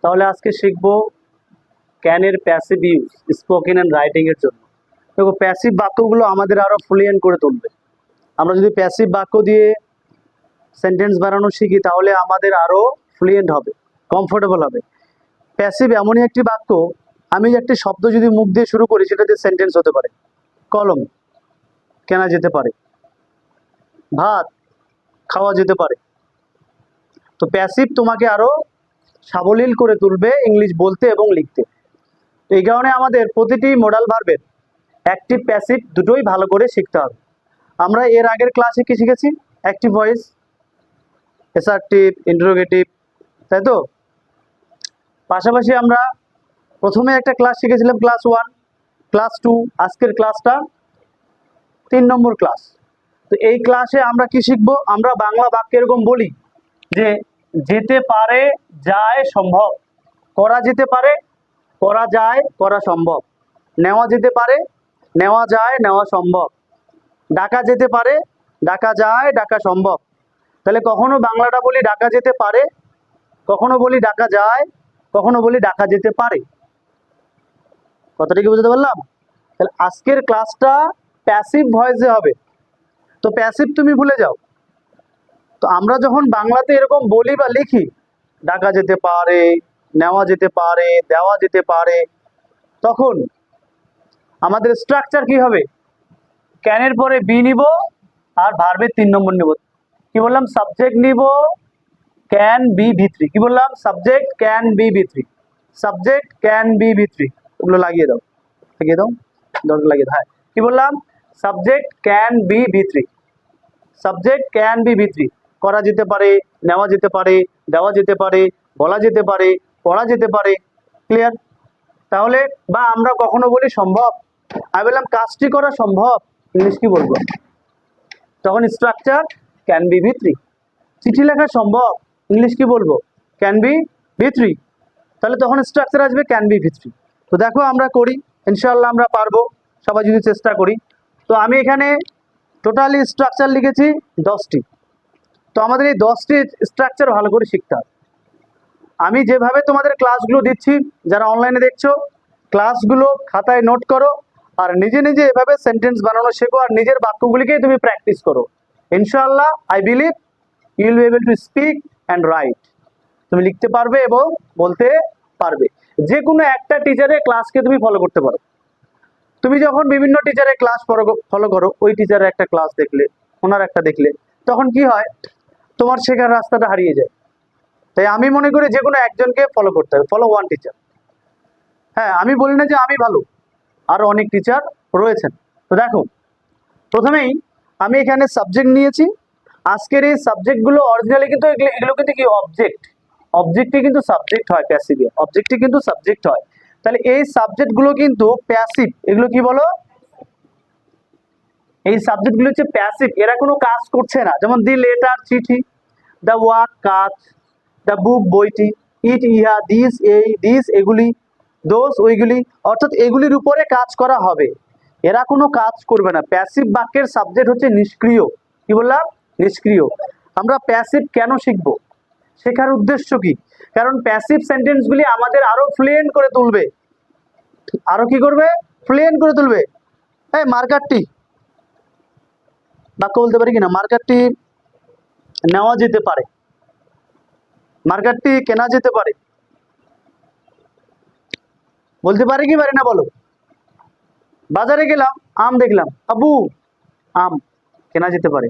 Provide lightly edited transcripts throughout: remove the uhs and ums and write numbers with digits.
তাহলে আজকে শিখবো ক্যানের passive use spoken and writing এর জন্য। দেখো, প্যাসিভ বাক্যগুলো আমাদের আরো ফ্লুয়েন্ট করে তুলবে। আমরা যদি প্যাসিভ বাক্য দিয়ে সেন্টেন্স বানানো শিখি তাহলে আমাদের আরো ফ্লুয়েন্ট হবে, কমফোর্টেবল হবে। প্যাসিভ এমনই একটি বাক্য, আমি একটি শব্দ যদি মুখ দিয়ে শুরু করি সেটা দিয়ে সেন্টেন্স হতে পারে। কলম কেনা যেতে পারে, ভাত খাওয়া যেতে পারে। তো প্যাসিভ তোমাকে আরো সাবলীল করে তুলবে ইংলিশ বলতে এবং লিখতে। এই কারণে আমাদের প্রতিটি মডাল ভার্বের অ্যাক্টিভ প্যাসিভ দুটোই ভালো করে শিখতে হবে। আমরা এর আগের ক্লাসে কি শিখেছি? অ্যাক্টিভ ভয়েস, অ্যাসার্টিভ, ইন্টারোগেটিভ, তাই তো? পাশাপাশি আমরা প্রথমে একটা ক্লাস শিখেছিলাম ক্লাস 1, ক্লাস 2, আজকের ক্লাসটা 3 নম্বর ক্লাস। তো এই ক্লাসে আমরা কি শিখবো? আমরা বাংলা বাক্য এরকম বলি যে যেতে পারে, যায়, সম্ভব। করা যেতে পারে, করা যায়, করা সম্ভব। নেওয়া যেতে পারে, নেওয়া যায়, নেওয়া সম্ভব। ডাকা যেতে পারে, ডাকা যায়, ডাকা সম্ভব। তাহলে কখনো বাংলাটা বলি ডাকা যেতে পারে, কখনো বলি ডাকা যায়, কখনো বলি ডাকা যেতে পারে। কথাটা কি বুঝতে পারলাম? তাহলে আজকের ক্লাসটা প্যাসিভ ভয়েসে হবে। তো প্যাসিভ তুমি ভুলে যাও। তো আমরা যখন বাংলাতে এরকম বলি বা লিখি, ডাকা যেতে পারে, নেওয়া যেতে পারে, দেওয়া যেতে পারে, তখন আমাদের স্ট্রাকচার কি হবে? ক্যানের পরে বি নিব আর ভার্বের 3 নম্বর নিব। কি বললাম? সাবজেক্ট নিব, ক্যান বি ভি3। কি বললাম? সাবজেক্ট ক্যান বি ভি3, সাবজেক্ট ক্যান বি ভি3। ওগুলো লাগিয়ে দাও, লাগিয়ে দাও, দরকার লাগিয়ে দাও। হ্যাঁ, কি বললাম? সাবজেক্ট ক্যান বি ভি3, সাবজেক্ট ক্যান বি ভি3। করা যেতে পারে, নেওয়া যেতে পারে, দেওয়া যেতে পারে, বলা যেতে পারে, পড়া যেতে পারে। ক্লিয়ার? তাহলে বা আমরা কখনো বলি সম্ভব, আমি বললাম কাজটি করা সম্ভব, ইংলিশ কি বলবো? তখন স্ট্রাকচার ক্যান বি ভি3। চিঠি লেখা সম্ভব, ইংলিশ কি বলবো? ক্যান বি ভি3। তাহলে তখন স্ট্রাকচার আসবে ক্যান বি ভি3। তো দেখো আমরা করি, ইনশাআল্লাহ আমরা পারবো সবাই যদি চেষ্টা করি। তো আমি এখানে টোটালি স্ট্রাকচার লিখেছি 10টি। তো আমাদের এই 10টি স্ট্রাকচার ভালো করে শিখতে হবে। আমি যেভাবে তোমাদের ক্লাসগুলো দিচ্ছি, যারা অনলাইনে দেখছো, ক্লাসগুলো খাতায় নোট করো আর নিজে নিজে এভাবে সেন্টেন্স বানানো শেখো আর নিজের বাক্যগুলিকেই তুমি প্র্যাকটিস করো। ইনশাআল্লাহ I believe you will be able to speak and write. তুমি লিখতে পারবে এবং বলতে পারবে। যে কোনো একটা টিচারের ক্লাসকে তুমি ফলো করতে পারো। তুমি যখন বিভিন্ন টিচারের ক্লাস ফলো করো, ওই টিচারের একটা ক্লাস দেখলে, ওনার একটা দেখলে, তখন কি হয়? তোমার শেখার রাস্তাটা হারিয়ে যায়। তাই আমি মনে করি যে কোনো একজনকে ফলো করতে হবে। Follow one teacher. হ্যাঁ, আমি বলি না যে আমি ভালো, আরো অনেক টিচার রয়েছেন। তো দেখো, প্রথমেই আমি এখানে সাবজেক্ট নিয়েছি। আজকের এই সাবজেক্টগুলো অরিজিনালি কিন্তু এগুলো কিন্তু কি অবজেক্ট, অবজেক্টে কিন্তু সাবজেক্ট হয়, প্যাসিভে অবজেক্টে কিন্তু সাবজেক্ট হয়। তাহলে এই সাবজেক্টগুলো কিন্তু প্যাসিভ। এগুলো কি বলো? এই সাবজেক্টগুলো হচ্ছে প্যাসিভ, এরা কোনো কাজ করছে না। যেমন দি লেটার চিঠি, দ্য ওয়াক কাজ, দ্য বুক বইটি, ইট ইহা, দিস এই, দিস এগুলি, দোস ওইগুলি, অর্থাৎ এগুলির উপরে কাজ করা হবে। এরা কোনো কাজ করবে না। প্যাসিভ বাক্যের সাবজেক্ট হচ্ছে নিষ্ক্রিয়। কি বললাম? নিষ্ক্রিয়। আমরা প্যাসিভ কেন শিখব? শেখার উদ্দেশ্য কি? কারণ প্যাসিভ সেন্টেন্সগুলি আমাদের আরো ফ্লুয়েন্ট করে তুলবে। আরো কি করবে? ফ্লুয়েন্ট করে তুলবে। এই মার্কারটি, বাক্য বলতে পারি কিনা? মার্কারটি নেওয়া যেতে পারে, মার্কারটি কেনা যেতে পারে। বলতে পারি কি পারি না বলো? বাজারে গেলাম, আম দেখলাম, আবু আম কেনা যেতে পারে।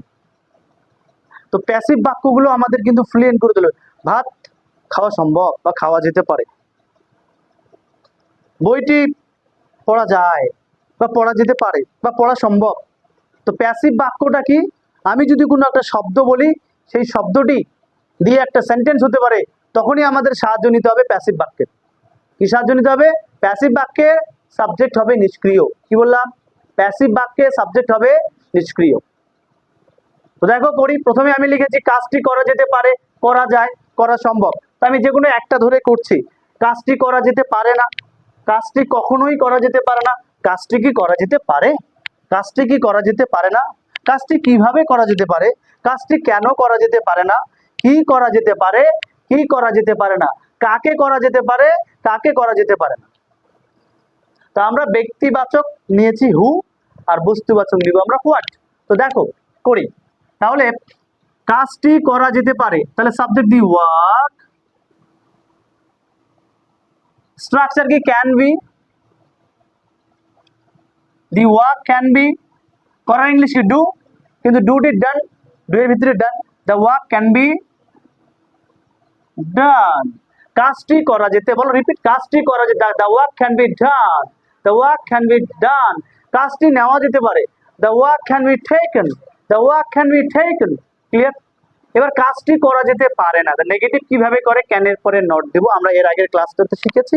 তো প্যাসিভ বাক্যগুলো আমাদের কিন্তু ফ্লুয়েন্ট করে তোলে। ভাত খাওয়া সম্ভব বা খাওয়া যেতে পারে। বইটি পড়া যায় বা পড়া যেতে পারে বা পড়া সম্ভব। তো প্যাসিভ বাক্যটা কি? আমি যদি কোনো একটা শব্দ বলি, সেই শব্দটি দিয়ে একটা সেন্টেন্স হতে পারে, তখনই আমাদের সাহায্য নিতে হবে প্যাসিভ বাক্যের। কি সাহায্য নিতে হবে? প্যাসিভ বাক্যে সাবজেক্ট হবে নিষ্ক্রিয়। কি বললাম? প্যাসিভ বাক্যে সাবজেক্ট হবে নিষ্ক্রিয়। তো দেখো করি, প্রথমে আমি লিখেছি কাজটি করা যেতে পারে, করা যায়, করা সম্ভব। তো আমি যে কোনো একটা ধরে করছি। কাজটি করা যেতে পারে না, কাজটি কখনোই করা যেতে পারে না। কাজটি কি করা যেতে পারে? কাজটি কি করা যেতে পারে না? কাজটি কিভাবে করা যেতে পারে? কাজটি কেন করা যেতে পারে না? কি করা যেতে পারে, কি করা যেতে পারে না? কাকে করা যেতে পারে, কাকে করা যেতে পারে না। তো আমরা ব্যক্তিবাচক নিয়েছি হু, আর বস্তুবাচক নিব আমরা হোয়াট। তো দেখো করি, তাহলে কাজটি করা যেতে পারে, তাহলে সাবজেক্ট দি ওয়ার্ক, স্ট্রাকচার কি can be, the work can be, করার ইংলিশ কি ডু, কিন্তু ডু টি ডান, ডু এর ভিতরে done, the work can be done. কাজটি করা যেতে, বলো রিপিট, কাজটি করা যেতে, the work can be done, the work can be done. কাজটি নেওয়া যেতে পারে, the work can be taken, the work can be taken. Clear? এবার কাজটি করা যেতে পারে না, নেগেটিভ কিভাবে করে, ক্যানের পরে নট দেবো, আমরা এর আগের ক্লাসটাতে শিখেছি।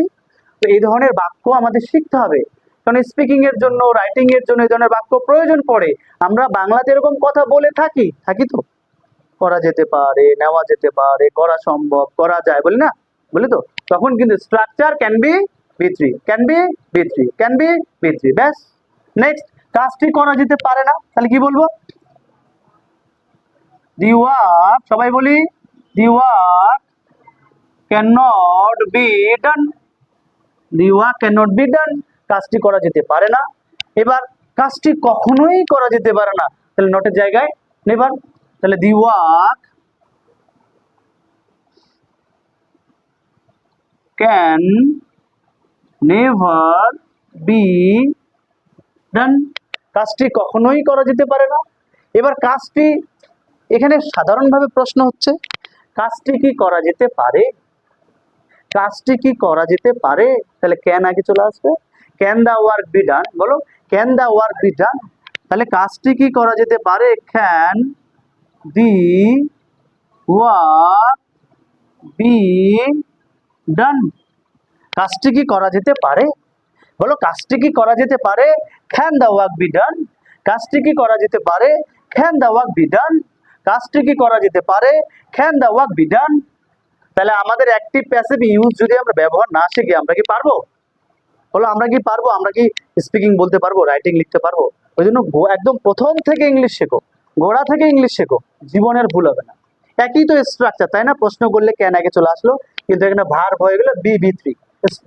তো এই ধরনের বাক্য আমাদের শিখতে হবে, কারণ স্পিকিং এর জন্য, রাইটিং এর জন্য এই ধরনের বাক্য প্রয়োজন পড়ে। আমরা বাংলাতে এরকম কথা বলে থাকি তো, করা যেতে পারে, নেওয়া যেতে পারে, করা সম্ভব, করা যায়, বলি না, বলি তো, তখন কিন্তু structure can be বি3, can be বি3, can be বি3, ব্যাস। নেক্সট, কাজটি করা যেতে পারে না, তাহলে কি বলবো, দি ওয়ার্ক, সবাই বলি, দি work can not be done, the work can not be done, কাজটি করা যেতে পারে না। এবার কাজটি কখনোই করা যেতে পারে না, তাহলে নটের জায়গায় নেভার, তাহলে দি work can never be done, কাজটি কখনোই করা যেতে পারে না। এবার কাজটি, এখানে সাধারণভাবে প্রশ্ন হচ্ছে কাজটি কি করা যেতে পারে, কাজটি কি করা যেতে পারে, তাহলে ক্যান আগে চলে আসবে, can the work be done, বলো can the work be done, তাহলে কাজটি কি করা যেতে পারে, can the work be done, কাজটি কি করা যেতে পারে, বলো কাজটি কি করা যেতে পারে, can the work be done, কাজটি কি করা যেতে পারে, can the work be done, কাজটি কি করা যেতে পারে, can the work be done. তাহলে আমাদের অ্যাক্টিভ প্যাসিভ ইউজ যদি আমরা ব্যবহার না শিখি, আমরা কি পারবো, বলো আমরা কি পারবো, আমরা কি স্পিকিং বলতে পারবো, রাইটিং লিখতে পারবো? ওই জন্য একদম প্রথম থেকে ইংলিশ শেখো, গোড়া থেকে ইংলিশ শেখো, জীবনের ভুল হবে না। একই তো স্ট্রাকচার, তাই না? প্রশ্ন করলে ক্যান আগে চলে আসলো, কিন্তু এখানে ভার্ব হয়ে গেল বি বি3।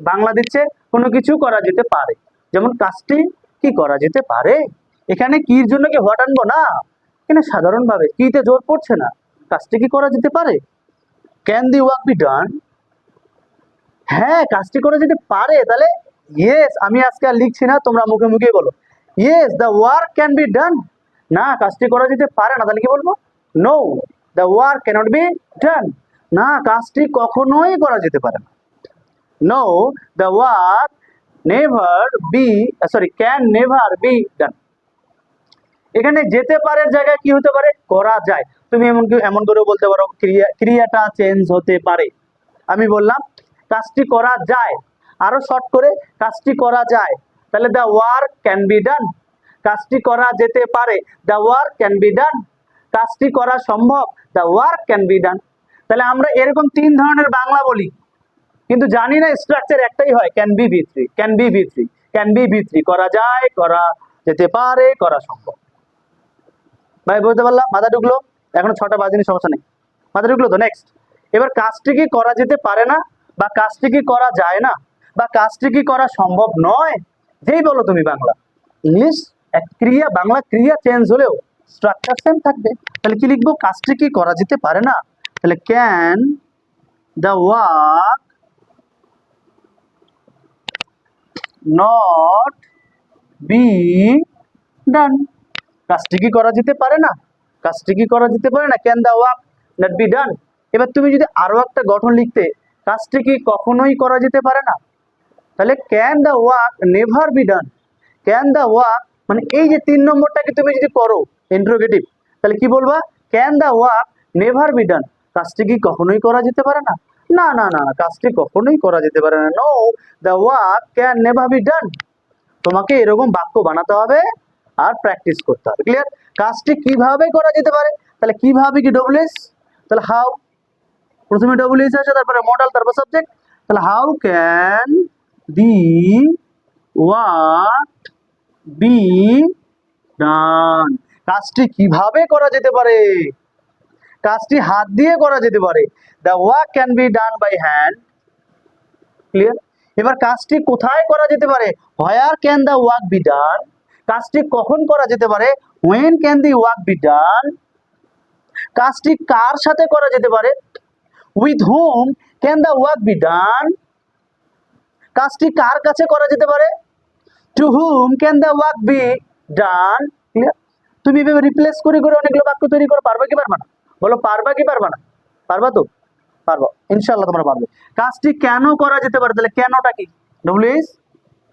বাংলা দিচ্ছে কোনো কিছু করা যেতে পারে, যেমন কাজটি কি করা যেতে পারে, এখানে কির জন্য কি হোয়াট আনবো না, এখানে সাধারণভাবে কিতে জোর পড়ছে না, কাজটি কি করা যেতে পারে, can the work be done, হ্যাঁ কাজটি করা যেতে পারে, তাহলে ইয়েস, আমি আজকে আর লিখছি না, তোমরা মুখে মুখে বলো yes the work can be done, না কাজটি করা যেতে পারে না, তাহলে কি বলবো, no the work cannot be done, না কাজটি কখনোই করা যেতে পারে না, no the work never be, sorry can never be done. এখানে যেতে পারে জায়গায় কি হতে পারে, করা যায়, তুমি এমন করে বলতে পারো ক্রিয়াটা চেঞ্জ হতে পারে। আমি বললাম কাজটি করা যায়, আরো শর্ট করে কাজটি করা যায়, তাহলে the work can be done, কাজটি করা যেতে পারে, the work can be done, কাজটি করা সম্ভব, the work can be done. তাহলে আমরা এরকম তিন ধরনের বাংলা বলি, কিন্তু জানি না স্ট্রাকচার একটাই হয়, can be বি3, can be বি3, can be বি3, করা যায়, করা যেতে পারে, করা সম্ভব। ভাই বুঝতে পারলাম, মাথা ঢুকলো, এখনো 6টা বাজেনি, সমস্যা নেই, মাথা ঢুকলো তো। নেক্সট, এবার কাজটি কি করা যেতে পারে না, বা কাজটি কি করা যায় না, বা কাজটি কি করা সম্ভব নয়, যেই বলো তুমি বাংলা, ইংলিশ এক ক্রিয়া, বাংলা ক্রিয়া চেঞ্জ হলেও স্ট্রাকচার সেম থাকবে। তাহলে কি লিখবো, কাজটি কি করা যেতে পারে না, তাহলে can the work not be done, কাজটি কি করা যেতে পারে না, কাজটি কি করা যেতে পারে না, can the work not be ডান। এবার তুমি যদি আরো একটা গঠন লিখতে, কাজটি কি কখনোই করা যেতে পারে না, তাহলে can the work never be done, can the work, মানে এই যে 3 নম্বরটাকে তুমি যদি করো ইন্টারোগেটিভ, তাহলে কি বলবা, can the work never be done, কাজটি কি কখনোই করা যেতে পারে না, না না না না কাজটি কখনোই করা যেতে পারে না, no the work can never be done. তোমাকে এরকম বাক্য বানাতে হবে আর প্র্যাকটিস করতে হবে। ক্লিয়ার? কাজটি কিভাবে করা যেতে পারে, তাহলে কিভাবে কি ডব্লিউএস, তাহলে হাউ, প্রথমে ডব্লিউএস আছে, তারপরে মডেল, তারপর সাবজেক্ট, তাহলে how can the work be done, কাজটি কিভাবে করা যেতে পারে, কাজটি হাত দিয়ে করা যেতে পারে, the work can be done by hand, clear? এবার কাজটি কোথায় করা যেতে পারে? Where can the work be done? কাজটি কখন করা যেতে পারে? When can the work be done? কাজটি কার সাথে করা যেতে পারে? With whom can the work be done? কাজটি কার কাছে করা যেতে পারে? To whom can the work be done? Clear? তুমি এভাবে রিপ্লেস করে করে অনেকগুলো বাক্য তৈরি করে পারবে কি পারবে না? বলো পারবা কি পারবা না? পারবা তো? পারবো ইনশাআল্লাহ, তোমরা পারবে। কাজটি কেন করা যেতে পারে? তাহলে কেনটা কি? ডব্লিউএস,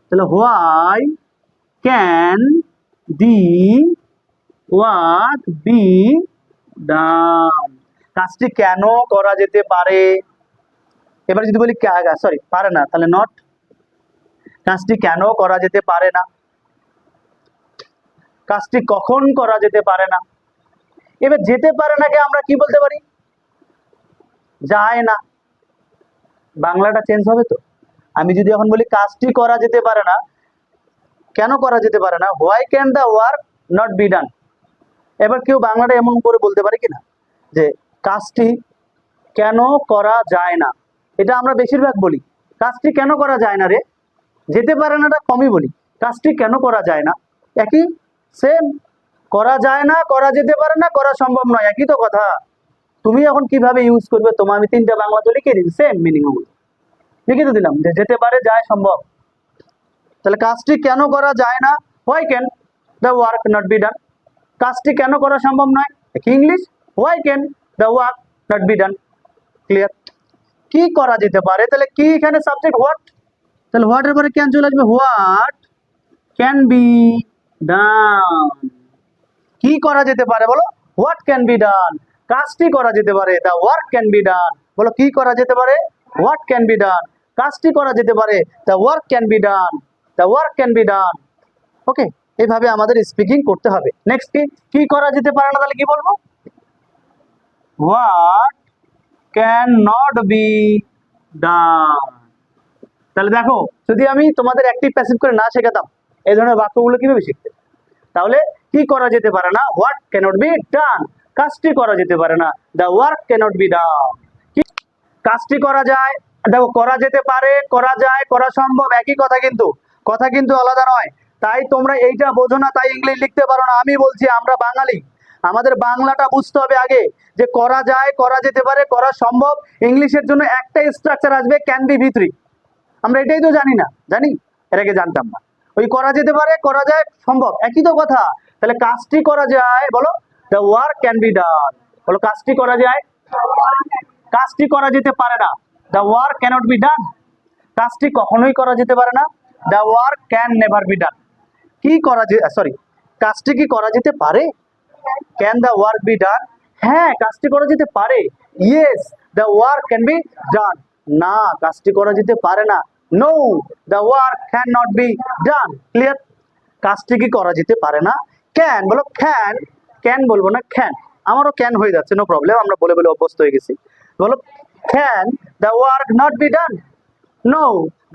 তাহলে why can the work be done? কাজটি কেন করা যেতে পারে? এবার যদি বলি সরি পারে না, তাহলে নট। কাজটি কেন করা যেতে পারে না? কাজটি কখন করা যেতে পারে না? এবার যেতে পারে নাকে আমরা কি বলতে পারি? যায় না। বাংলাটা চেঞ্জ হবে তো। আমি যদি এখন বলি কাজটি করা যেতে পারে না, কেন করা যেতে পারে না? Why can the work not be ডান? এবার কেউ বাংলাটা এমন করে বলতে পারে কিনা যে কাজটি কেন করা যায় না? এটা আমরা বেশিরভাগ বলি। কাজটি কেন করা যায় না রে? যেতে পারে নাটা কমই বলি। কাজটি কেন করা যায় না? একই, সেম। করা যায় না, করা যেতে পারে না, করা সম্ভব নয়, একই তো কথা। তুমি এখন কিভাবে ইউজ করবে তোমার, আমি তিনটা বাংলা তো লিখে দিই, সেম মিনিং লিখে তো দিলাম যে যেতে পারে, যায়, সম্ভব। তাহলে কাজটি কেন করা যায় না? Why can the work not be done? কাজটি কেন করা সম্ভব নয়? কি English? Why can the work not be done? Clear? কি করা যেতে পারে? তাহলে কি এখানে সাবজেক্ট হোয়াট, তাহলে হোয়াটের পরে ক্যান চলে আসবে। What can be done? কি করা যেতে পারে বলো? What can be done? কাজটি করা যেতে পারে, the work can be done. বলো কি করা যেতে পারে? What can be done. কাজটি করা যেতে পারে, the work can be done. The work can be done. Okay, এইভাবে আমাদের স্পিকিং করতে হবে। নেক্সট কি করা যেতে পারে না, তাহলে কি বলবো? What can not be done. তাহলে দেখো, যদি আমি তোমাদের অ্যাক্টিভ প্যাসিভ করে না শেখাতাম এই ধরনের বাক্যগুলো কিভাবে শিখতে? তাহলে কি করা যেতে পারে না? What cannot be done. কাজটি করা যেতে পারে না, the work cannot be done. কাজটি করা যায়, দেখো করা যেতে পারে, করা যায়, করা সম্ভব, একই কথা, কিন্তু কথা কিন্তু আলাদা নয়। তাই তোমরা এইটা বোঝো না, তাই ইংলিশ লিখতে পারো না। আমি বলছি আমরা বাঙালি, আমাদের বাংলাটা বুঝতে হবে আগে, যে করা যায়, করা যেতে পারে, করা সম্ভব। ইংলিশের জন্য একটাই স্ট্রাকচার আসবে, ক্যান বি ভি3। আমরা এটাই তো জানি না, জানি? এর আগে জানতাম না। ওই করা যেতে পারে, করা যায়, সম্ভব, একই তো কথা। তাহলে কাজটি করা যায়, বলো the work can be done. বলো কাজটি করা যায়, কাজটি করা যেতে পারে না, the work cannot be done. কাজটি কখনোই করা যেতে পারে না, the work can never be done. কি করা সরি, কাজটি কি করা যেতে পারে? Can the work be done? হ্যাঁ, কাজটি করা যেতে পারে। Yes, the work can be done. না, কাজটি করা যেতে পারে না। No, the work can not be done. Clear? কাজটি কি করা যেতে পারে না? ক্যান, বলো ক্যান। ক্যান বলবো না, ক্যান। আমারও ক্যান হয়ে যাচ্ছে, নো প্রবলেম, আমরা বলে বলে অভ্যস্ত হয়ে গেছি। বলো can the work not be done? No,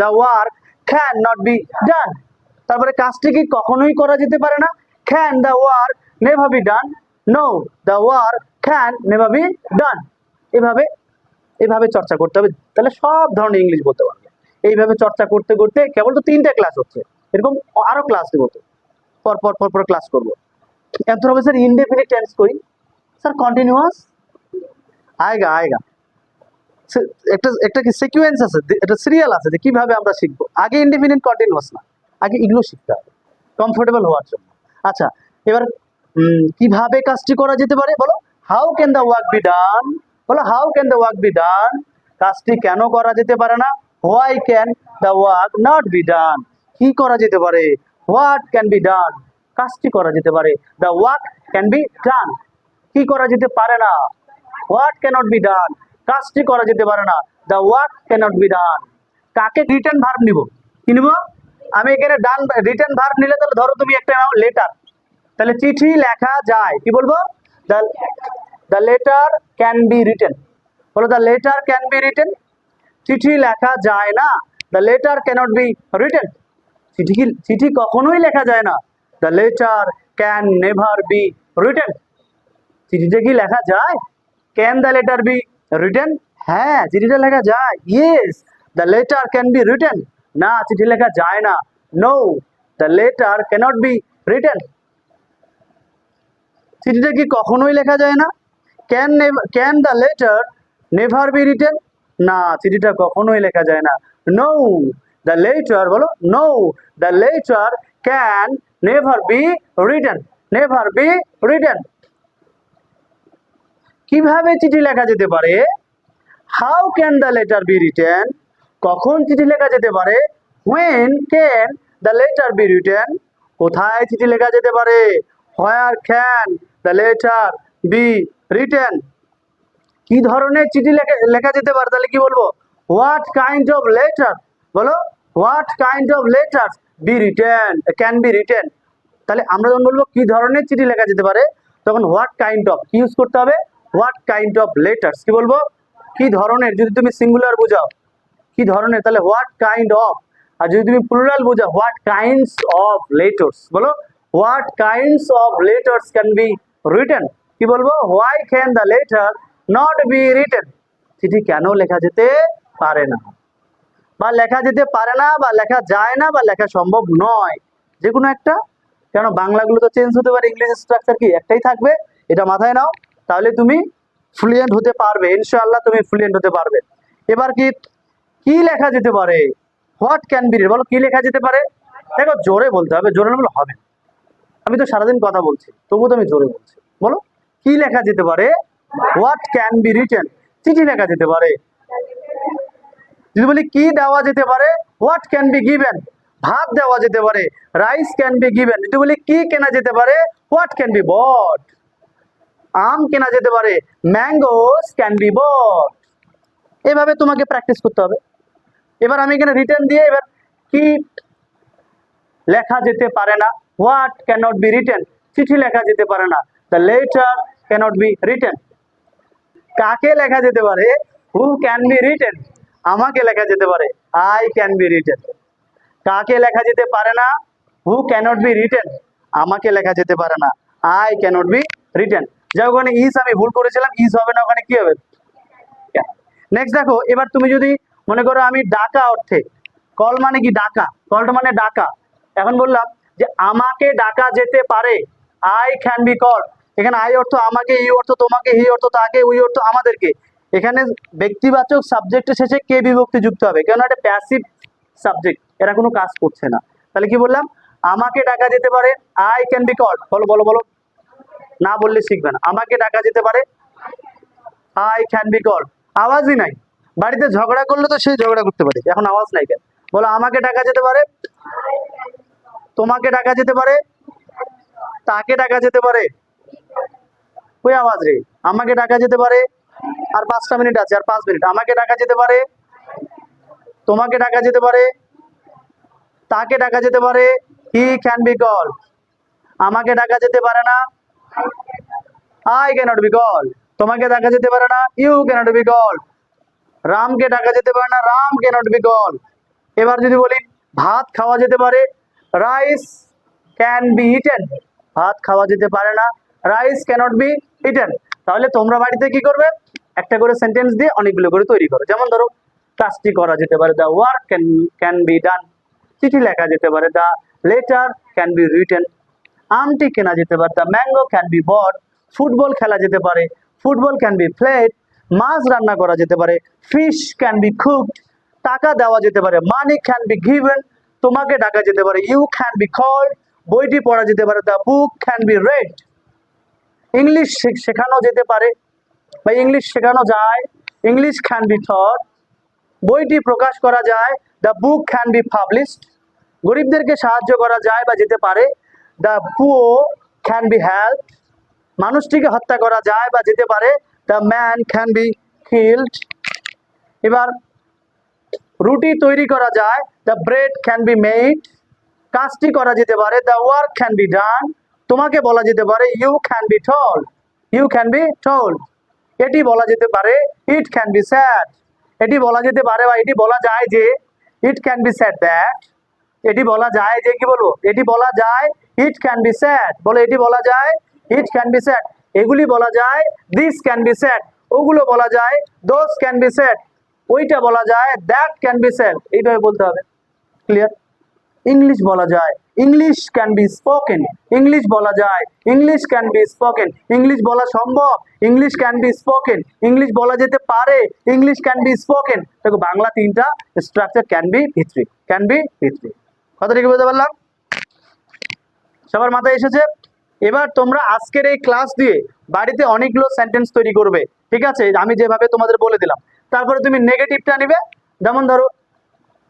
the work can not be done. তারপরে কাজটি কি কখনোই করা যেতে পারে না? Can the work never be done? No, the work can never be done. এভাবে এভাবে চর্চা করতে হবে, তাহলে সব ধরনের ইংলিশ বলতে পারবে। এইভাবে চর্চা করতে করতে, কেবল তো 3টে ক্লাস হচ্ছে, এরকম আরো ক্লাস দেবো তো, পর পর পর পর ক্লাস করবো। এত হবে স্যার ইনডেফিনিট টেন্স করি, স্যার কন্টিনিউয়াস আয়েগা আয়েগা। একটা একটা কি সিকোয়েন্স আছে, একটা সিরিয়াল আছে যে কিভাবে আমরা শিখবো। আগে ইনডেফিনিট কন্টিনিউয়াস না, আগে এগুলো শিখতে হবে কমফোর্টেবল হওয়ার জন্য। আচ্ছা, এবার কিভাবে কাজটি করা যেতে পারে? বলো how can the work be done? বলো how can the work be done? কাজটি কেন করা যেতে পারে না? Why can the work not be done? কি করা যেতে পারে? What can be done? কাজটি করা যেতে পারে, the work can be done. কি করা যেতে পারে না? What cannot be done. কাজটি করা যেতে পারে না, the work cannot be done. কাকে রিটার্ন ভার্ব নিব? কি নিব? আমি এখানে ডান রিটার্ন ভার্ব নিলে, তাহলে ধরো তুমি একটা নাও লেটার, তাহলে চিঠি লেখা যায়, কি বলবো? The letter can be written. বলো the letter can be written. চিঠি লেখা যায় না, the letter cannot be written. চিঠি কখনোই লেখা যায় না, the letter can never be written. চিঠিটা কি লেখা যায়? Can the letter be written? হ্যাঁ, চিঠিটা লেখা যায়। Yes, the letter can be written, না চিঠি লেখা যায় না। No, the letter cannot be written, চিঠিটা কি কখনোই লেখা যায় না? Can the letter never be written, না চিঠিটা কখনোই লেখা যায় না। নো, দ্য লেটার বলো, no, the letter can never be written, never be written. কিভাবে চিঠি লেখা যেতে পারে? How can the letter be written, কখন চিঠি লেখা যেতে পারে? When can the letter be written, কোথায় চিঠি লেখা যেতে পারে? Where can the letter be written, কি ধরনের চিঠি লেখা যেতে পারে? তাহলে কি বলবো? হোয়াট কাইন্ড অফ লেটার, বলো what kind of letter be written, can be written. তাহলে আমরা যখন বলবো কি ধরনের চিঠি লেখা যেতে পারে, তখন হোয়াট কাইন্ড অফ কি ইউজ করতে হবে? হোয়াট কাইন্ড অফ লেটার্স, কি বলবো? কি ধরনের, যদি তুমি সিঙ্গুলার বোঝাও কি ধরনের, তাহলে হোয়াট কাইন্ড অফ। আর যদি তুমি প্লুরাল বোঝাও হোয়াট কাইন্ডস অফ লেটার্স, বলো what kinds of letters can be written. কি বলবো? Why can the later not be written, চিঠি কেন লেখা যেতে পারে না, বা লেখা যেতে পারে না, বা লেখা যায় না, বা লেখা সম্ভব নয়, যে কোনো একটা। কেন বাংলাগুলো তো চেঞ্জ হতে পারে, ইংলিশ স্ট্রাকচার কি একটাই থাকবে, এটা মাথায় নাও, তাহলে তুমি ফ্লুয়েন্ট হতে পারবে, ইনশাআল্লাহ তুমি ফ্লুয়েন্ট হতে পারবে। এবার কি লেখা যেতে পারে? হোয়াট ক্যান বি, বলো কি লেখা যেতে পারে? দেখো জোরে বলতে হবে, জোরে না বলে হবে না। আমি তো সারাদিন কথা বলছি, তবুও তো আমি জোরে বলছি। বলো কি লেখা যেতে পারে? হোয়াট ক্যান বি রিটেন, চিঠি লেখা যেতে পারে। যদি বলি কি দেওয়া যেতে পারে? হোয়াট ক্যান বি গিভেন, ভাত দেওয়া যেতে পারে। Rice can be given. যদি বলি কি কেনা যেতে পারে? হোয়াট ক্যান বি বট, আম কেনা যেতে পারে। ম্যাঙ্গোস ক্যান বি বট। এভাবে তোমাকে প্র্যাকটিস করতে হবে। এবার আমি এখানে রিটেন দিয়ে, এবার কি লেখা যেতে পারে না? হোয়াট ক্যানট বি রিটেন, চিঠি লেখা যেতে পারে না। The letter cannot be written. কাকে লেখা যেতে পারে? হু ক্যান বি রিটেন, আমাকে লেখা যেতে পারে। I can be written. কাকে লেখা যেতে পারে না? হু ক্যানট বি রিটেন, আমাকে লেখা যেতে পারে না। I cannot be written. যা ওখানে ইজ আমি ভুল করেছিলাম, ইজ হবে না, ওখানে কি হবে? নেক্সট দেখো, এবার তুমি যদি মনে করো আমি ডাকা অর্থে, কল মানে কি ডাকা, কলটা মানে ডাকা। এখন বললাম যে আমাকে ডাকা যেতে পারে, আই ক্যান বি কল। এখানে আই অর্থ আমাকে, ই অর্থ তোমাকে, হি অর্থ তাকে, উই অর্থ আমাদেরকে। এখানে ব্যক্তিবাচক সাবজেক্টের শেষে কে বিভক্তি যুক্ত হবে, কেন এটা প্যাসিভ সাবজেক্ট, এরা কোনো কাজ করছে না। তাহলে কি বললাম? আমাকে ডাকা যেতে পারে, আই ক্যান বি কল। বলো বলো বলো, না বললে শিখবে না। আমাকে ডাকা যেতে পারে, আই ক্যান বি কল। আওয়াজই নাই, বাড়িতে ঝগড়া করলে তো সেই ঝগড়া করতে পারে, এখন আওয়াজ নাই কেন? বলো আমাকে ডাকা যেতে পারে, তোমাকে ডাকা যেতে পারে, তাকে ডাকা যেতে পারে। ওই আওয়াজ রে, আমাকে ডাকা যেতে পারে। আর 5টা মিনিট আছে, আর 5 মিনিট। আমাকে ডাকা যেতে পারে, তোমাকে ডাকা যেতে পারে, তাকে ডাকা যেতে পারে। He can be call. আমাকে ডাকা যেতে পারে না, আই ক্যানট বি কল। তোমাকে ডাকা যেতে পারে না, ইউ ক্যানট বি কল। রামকে ডাকা যেতে পারে না, রাম ক্যানট বি কল। এবার যদি বলি ভাত খাওয়া যেতে পারে, রাইস ক্যান বি ইটেন। ভাত খাওয়া যেতে পারে না, রাইস ক্যানট বি ইটেন। তাহলে তোমরা বাড়িতে কি করবে? একটা করে সেন্টেন্স দিয়ে অনেকগুলো করে তৈরি করো। যেমন ধরো কাজটি করা যেতে পারে, the work can be done. চিঠি লেখা যেতে পারে, the letter can be written. আমটি কেনা যেতে পারে, the mango can be bought. Football খেলা যেতে পারে, ফুটবল ক্যান বি প্লেড। মাছ রান্না করা যেতে পারে, ফিশ ক্যান বি কুকড। টাকা দেওয়া যেতে পারে, মানি ক্যান বি গিভেন। তোমাকে ডাকা যেতে পারে, ইউ ক্যান বি কল্ড। বইটি পড়া যেতে পারে, the book can be red. English শেখানো যেতে পারে বা ইংলিশ শেখানো যায়, ইংলিশ ক্যান বি টট। বইটি প্রকাশ করা যায়, the book can be published. গরিবদেরকে সাহায্য করা যায় বা যেতে পারে, the poor can be helped. মানুষটিকে হত্যা করা যায় বা যেতে পারে, the man can be killed. এবার রুটি তৈরি করা যায়, the bread can be made. কাজটি করা যেতে পারে, the work can be done. তোমাকে বলা যেতে পারে, you can be told. You can be told. এটি বলা যেতে পারে, ইট ক্যান বি স্যাড। এটি বলা যেতে পারে বা এটি বলা যায় যে, it can be sad that. এটি বলা যায় যে, কি বলবো? এটি বলা যায়, ইট ক্যান বি স্যাড। বলে এটি বলা যায়, ইট ক্যান বি স্যাড। এগুলি বলা যায়, দিস ক্যান বি স্যাড। ওগুলো বলা যায়, দোজ ক্যান বি স্যাড। ওইটা বলা যায় দ্যাট ক্যান বি সেড, এইভাবে বলতে হবে। ক্লিয়ার? ইংলিশ বলা যায় English can be spoken, English বলা যায় English can be spoken, English বলা সম্ভব, English can be spoken, English বলা যেতে পারে, ইংলিশ ক্যান বি স্পোকেন। দেখো বাংলা তিনটা স্ট্রাকচার, ক্যান বি ভিত্তিক, ক্যান বি ভিত্তিক। কথা ঠিক বুঝতে পারলাম? সবার মাথায় এসেছে? এবার তোমরা আজকের এই ক্লাস দিয়ে বাড়িতে অনেকগুলো সেন্টেন্স তৈরি করবে, ঠিক আছে, আমি যেভাবে তোমাদের বলে দিলাম। তারপরে তুমি নেগেটিভটা নিবে, যেমন ধরো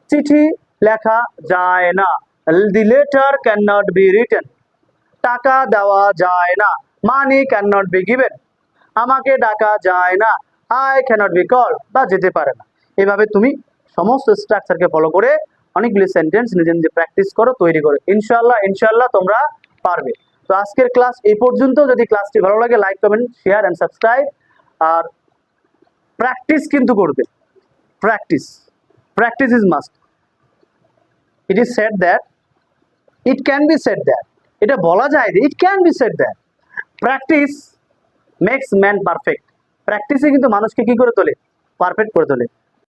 চিঠি লেখা যায় না, the letter can not be written, টাকা দেওয়া যায় না, money can not be given, আমাকে ডাকা যায় না, আই ক্যানট বি কল, বা যেতে পারে না। এভাবে তুমি সমস্ত স্ট্রাকচারকে ফলো করে অনেকগুলি সেন্টেন্স নিজে নিজে প্র্যাকটিস করো, তৈরি করো। ইনশাল্লাহ ইনশাল্লাহ তোমরা পারবে। তো আজকের ক্লাস এই পর্যন্ত। যদি ক্লাসটি ভালো লাগে like comment share and subscribe. আর প্র্যাকটিস কিন্তু করবে, practice, practice is must. It is said that, it can be said that, এটা বলা যায় যে it can be said that practice makes man perfect. প্র্যাকটিসে কিন্তু মানুষকে কি করে তোলে? পারফেক্ট করে তোলে।